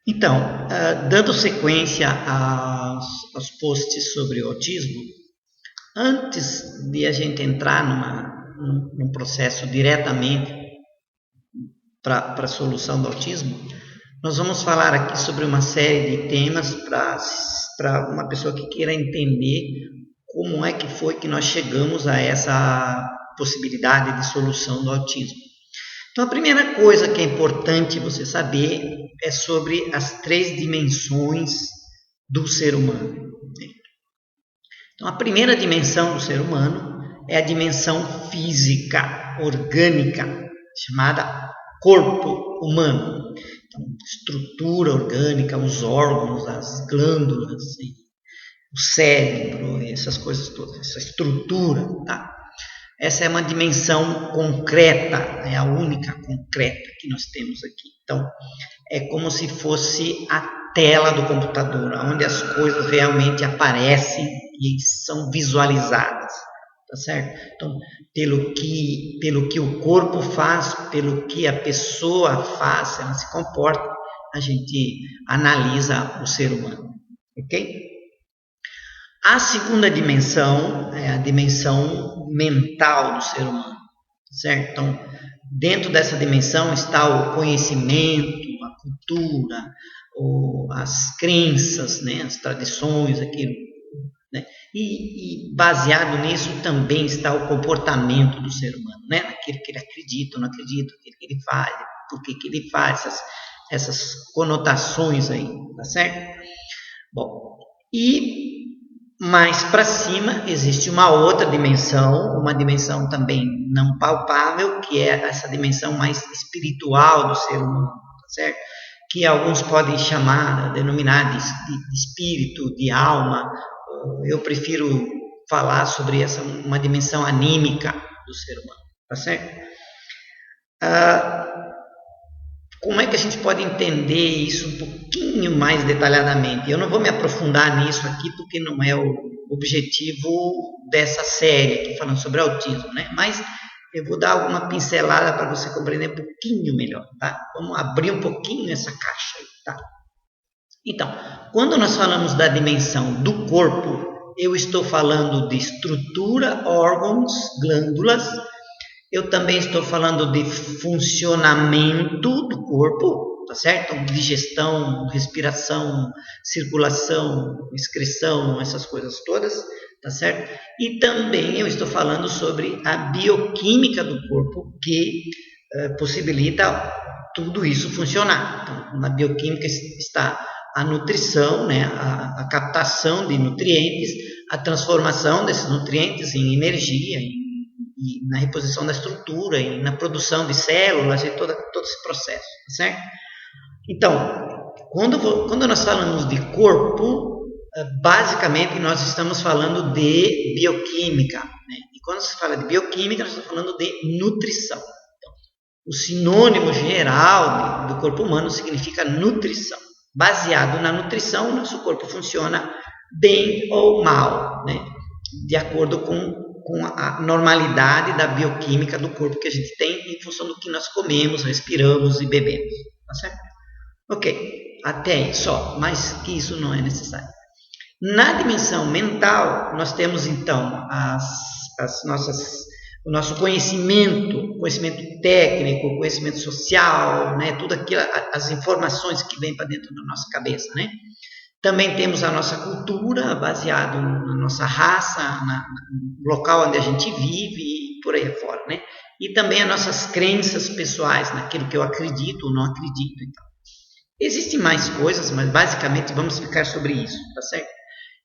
Então, dando sequência aos posts sobre o autismo, antes de a gente entrar num processo diretamente para a solução do autismo, nós vamos falar aqui sobre uma série de temas para uma pessoa que queira entender como é que foi que nós chegamos a essa possibilidade de solução do autismo. Então, a primeira coisa que é importante você saber é sobre as 3 dimensões do ser humano. Então, a primeira dimensão do ser humano é a dimensão física, orgânica, chamada corpo humano. Então, estrutura orgânica, os órgãos, as glândulas, o cérebro, essas coisas todas, essa estrutura, tá? Essa é uma dimensão concreta, é a única concreta que nós temos aqui. Então, é como se fosse a tela do computador, onde as coisas realmente aparecem e são visualizadas, tá certo? Então, pelo que o corpo faz, pelo que a pessoa faz, ela se comporta, a gente analisa o ser humano, ok? A segunda dimensão é a dimensão mental do ser humano, certo? Então, dentro dessa dimensão está o conhecimento, a cultura, as crenças, né, as tradições, aquilo, né? E baseado nisso também está o comportamento do ser humano, né? Aquilo que ele acredita ou não acredita, aquilo que ele faz, por que ele faz, essas conotações aí, tá certo? Bom, e mais para cima existe uma outra dimensão, uma dimensão também não palpável, que é essa dimensão mais espiritual do ser humano, tá certo? Que alguns podem chamar, denominar de espírito, de alma. Eu prefiro falar sobre uma dimensão anímica do ser humano, tá certo? Como é que a gente pode entender isso um pouquinho mais detalhadamente? Eu não vou me aprofundar nisso aqui, porque não é o objetivo dessa série aqui, falando sobre autismo, né? Mas eu vou dar alguma pincelada para você compreender um pouquinho melhor, tá? Vamos abrir um pouquinho essa caixa aí, tá? Então, quando nós falamos da dimensão do corpo, eu estou falando de estrutura, órgãos, glândulas. Eu também estou falando de funcionamento do corpo, tá certo? Digestão, respiração, circulação, excreção, essas coisas todas, tá certo? E também eu estou falando sobre a bioquímica do corpo que possibilita tudo isso funcionar. Então, na bioquímica está a nutrição, né? A captação de nutrientes, a transformação desses nutrientes em energia, e na reposição da estrutura, e na produção de células, e todo esse processo, tá certo? Então, quando nós falamos de corpo, basicamente nós estamos falando de bioquímica, né? E quando se fala de bioquímica, nós estamos falando de nutrição. Então, o sinônimo geral do corpo humano significa nutrição. Baseado na nutrição, o nosso corpo funciona bem ou mal, né? De acordo com a normalidade da bioquímica do corpo que a gente tem em função do que nós comemos, respiramos e bebemos, tá certo? Ok, até aí só, mas que isso não é necessário. Na dimensão mental, nós temos então o nosso conhecimento técnico, conhecimento social, né, tudo aquilo, as informações que vêm para dentro da nossa cabeça, né? Também temos a nossa cultura, baseado na nossa raça, no local onde a gente vive e por aí fora, né? E também as nossas crenças pessoais, naquilo que eu acredito ou não acredito e tal. Existem mais coisas, mas basicamente vamos ficar sobre isso, tá certo?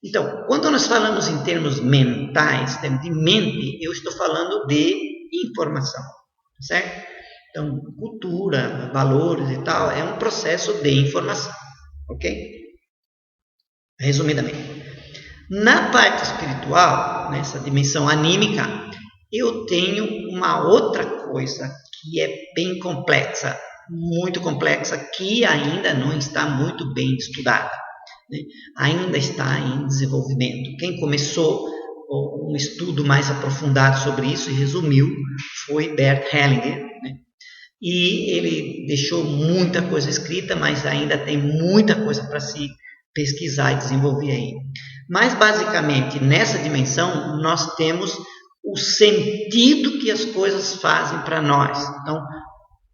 Então, quando nós falamos em termos mentais, de mente, eu estou falando de informação, tá certo? Então, cultura, valores e tal, é um processo de informação, ok? Resumidamente. Na parte espiritual, nessa dimensão anímica, eu tenho uma outra coisa que é bem complexa, muito complexa, que ainda não está muito bem estudada, né? Ainda está em desenvolvimento. Quem começou um estudo mais aprofundado sobre isso e resumiu foi Bert Hellinger, né? e ele deixou muita coisa escrita, mas ainda tem muita coisa para se pesquisar e desenvolver aí. Mas, basicamente, nessa dimensão, nós temos o sentido que as coisas fazem para nós. Então,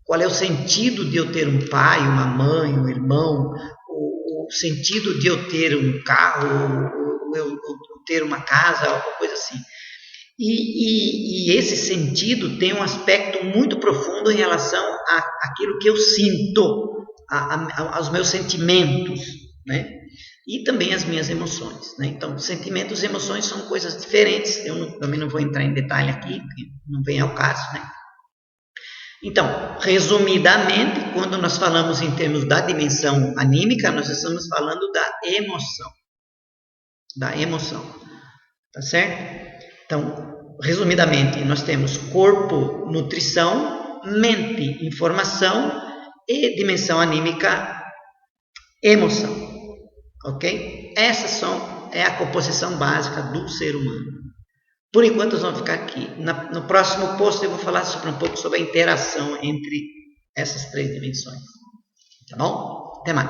qual é o sentido de eu ter um pai, uma mãe, um irmão, o sentido de eu ter um carro, ou eu ter uma casa, alguma coisa assim. E esse sentido tem um aspecto muito profundo em relação àquilo que eu sinto, aos meus sentimentos, né? E também as minhas emoções, né? Então, sentimentos e emoções são coisas diferentes. Eu também não vou entrar em detalhe aqui, porque não vem ao caso, né? Então, resumidamente, quando nós falamos em termos da dimensão anímica, nós estamos falando da emoção. Da emoção, tá certo? Então, resumidamente, nós temos corpo, nutrição, mente, informação e dimensão anímica, emoção. Ok? Essas é a composição básica do ser humano. Por enquanto, nós vamos ficar aqui. No próximo post, eu vou falar um pouco sobre a interação entre essas três dimensões. Tá bom? Até mais.